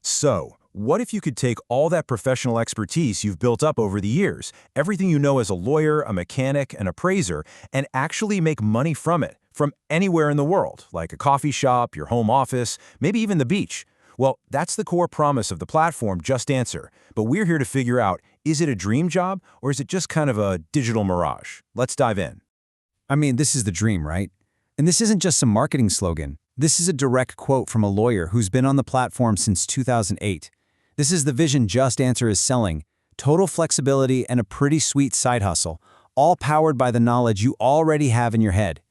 So, what if you could take all that professional expertise you've built up over the years, everything you know as a lawyer, a mechanic, an appraiser, and actually make money from it, from anywhere in the world, like a coffee shop, your home office, maybe even the beach? Well, that's the core promise of the platform JustAnswer, but we're here to figure out, is it a dream job or is it just kind of a digital mirage? Let's dive in. I mean, this is the dream, right? And this isn't just some marketing slogan. This is a direct quote from a lawyer who's been on the platform since 2008. This is the vision JustAnswer is selling: total flexibility and a pretty sweet side hustle, all powered by the knowledge you already have in your head.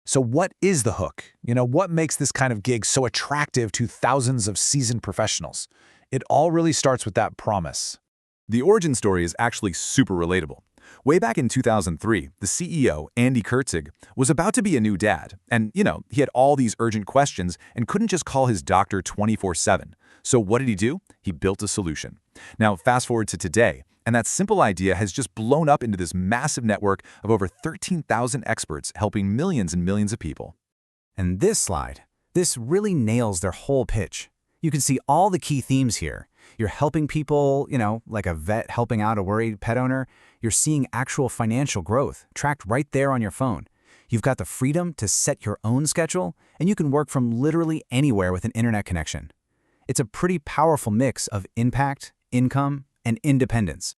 So what is the hook? What makes this kind of gig so attractive to thousands of seasoned professionals? It all really starts with that promise. The origin story is actually super relatable. Way back in 2003, the CEO, Andy Kurtzig, was about to be a new dad. And, he had all these urgent questions and couldn't just call his doctor 24/7. So what did he do? He built a solution. Now, fast forward to today, and that simple idea has just blown up into this massive network of over 13,000 experts helping millions and millions of people. And this slide, this really nails their whole pitch. You can see all the key themes here. You're helping people, like a vet helping out a worried pet owner. You're seeing actual financial growth tracked right there on your phone. You've got the freedom to set your own schedule, and you can work from literally anywhere with an internet connection. It's a pretty powerful mix of impact, income, and independence.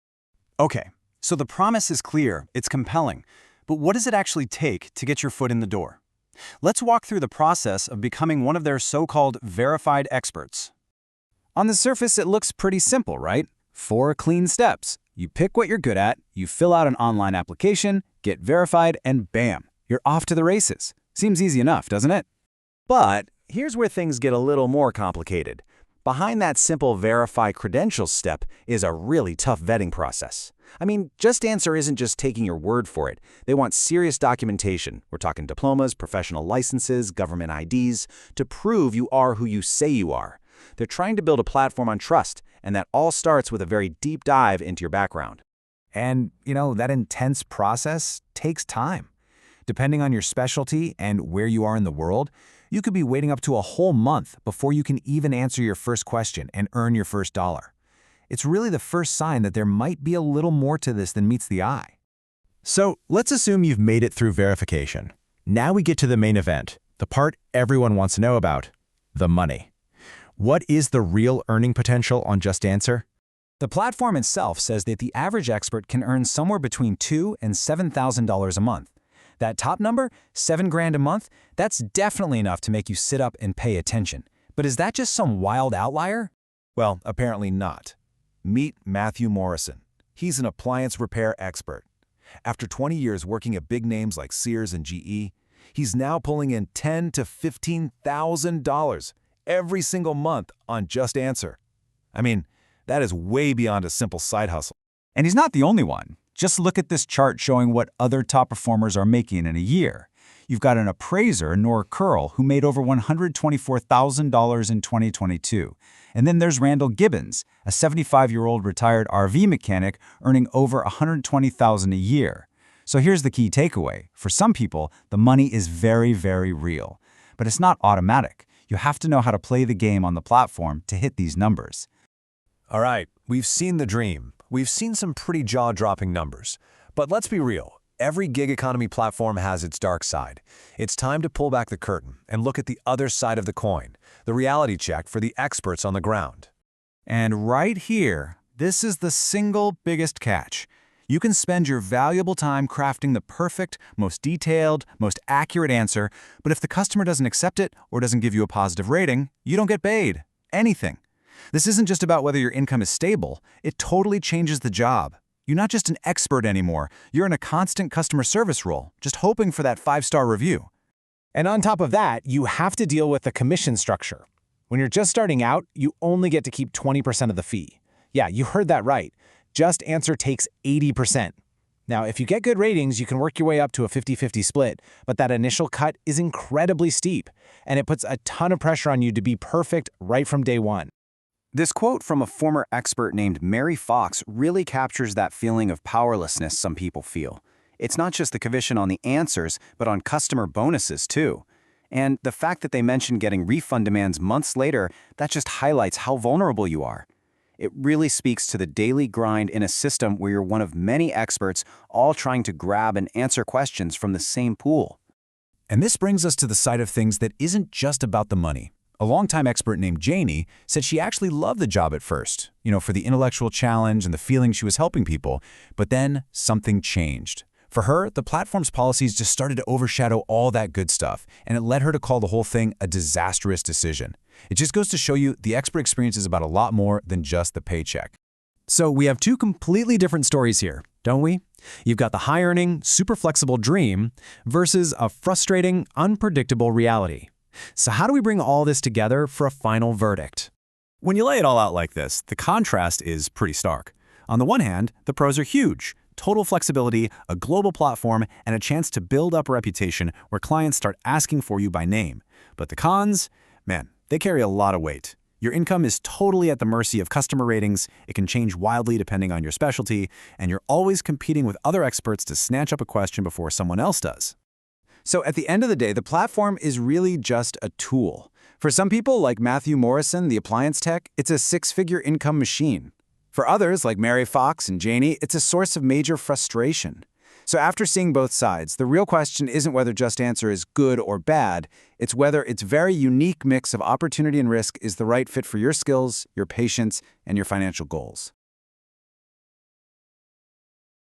Okay, so the promise is clear, it's compelling, but what does it actually take to get your foot in the door? Let's walk through the process of becoming one of their so-called verified experts. On the surface, it looks pretty simple, right? 4 clean steps. You pick what you're good at, you fill out an online application, get verified, and bam, you're off to the races. Seems easy enough, doesn't it? But here's where things get a little more complicated. Behind that simple verify credentials step is a really tough vetting process. I mean, JustAnswer isn't just taking your word for it. They want serious documentation. We're talking diplomas, professional licenses, government IDs, to prove you are who you say you are. They're trying to build a platform on trust, and that all starts with a very deep dive into your background. And, that intense process takes time. Depending on your specialty and where you are in the world, you could be waiting up to a whole month before you can even answer your first question and earn your first dollar. It's really the first sign that there might be a little more to this than meets the eye. So let's assume you've made it through verification. Now we get to the main event, the part everyone wants to know about: the money. What is the real earning potential on JustAnswer? The platform itself says that the average expert can earn somewhere between $2,000 and $7,000 a month. That top number, $7,000 a month, that's definitely enough to make you sit up and pay attention. But is that just some wild outlier? Well, apparently not. Meet Matthew Morrison. He's an appliance repair expert. After 20 years working at big names like Sears and GE, he's now pulling in $10,000 to $15,000 every single month on JustAnswer. I mean, that is way beyond a simple side hustle. And he's not the only one. Just look at this chart showing what other top performers are making in a year. You've got an appraiser, Nora Curl, who made over $124,000 in 2022. And then there's Randall Gibbons, a 75-year-old retired RV mechanic earning over $120,000 a year. So here's the key takeaway. For some people, the money is very, very real. But it's not automatic. You have to know how to play the game on the platform to hit these numbers. All right, we've seen the dream. We've seen some pretty jaw-dropping numbers. But let's be real. Every gig economy platform has its dark side. It's time to pull back the curtain and look at the other side of the coin, the reality check for the experts on the ground. And right here, this is the single biggest catch. You can spend your valuable time crafting the perfect, most detailed, most accurate answer, but if the customer doesn't accept it or doesn't give you a positive rating, you don't get paid. Anything. This isn't just about whether your income is stable. It totally changes the job. You're not just an expert anymore. You're in a constant customer service role, just hoping for that 5-star review. And on top of that, you have to deal with the commission structure. When you're just starting out, you only get to keep 20% of the fee. Yeah, you heard that right. JustAnswer takes 80%. Now, if you get good ratings, you can work your way up to a 50-50 split, but that initial cut is incredibly steep, and it puts a ton of pressure on you to be perfect right from day one. This quote from a former expert named Mary Fox really captures that feeling of powerlessness some people feel. It's not just the commission on the answers, but on customer bonuses too. And the fact that they mentioned getting refund demands months later, that just highlights how vulnerable you are. It really speaks to the daily grind in a system where you're one of many experts all trying to grab and answer questions from the same pool. And this brings us to the side of things that isn't just about the money. A longtime expert named Janie said she actually loved the job at first, for the intellectual challenge and the feeling she was helping people, but then something changed. For her, the platform's policies just started to overshadow all that good stuff, and it led her to call the whole thing a disastrous decision. It just goes to show you the expert experience is about a lot more than just the paycheck. So we have two completely different stories here, don't we? You've got the high-earning, super flexible dream versus a frustrating, unpredictable reality. So how do we bring all this together for a final verdict? When you lay it all out like this, the contrast is pretty stark. On the one hand, the pros are huge. Total flexibility, a global platform, and a chance to build up a reputation where clients start asking for you by name. But the cons? Man, they carry a lot of weight. Your income is totally at the mercy of customer ratings, it can change wildly depending on your specialty, and you're always competing with other experts to snatch up a question before someone else does. So at the end of the day, the platform is really just a tool. For some people, like Matthew Morrison, the appliance tech, it's a six-figure income machine. For others, like Mary Fox and Janie, it's a source of major frustration. So after seeing both sides, the real question isn't whether JustAnswer is good or bad, it's whether its very unique mix of opportunity and risk is the right fit for your skills, your patience, and your financial goals.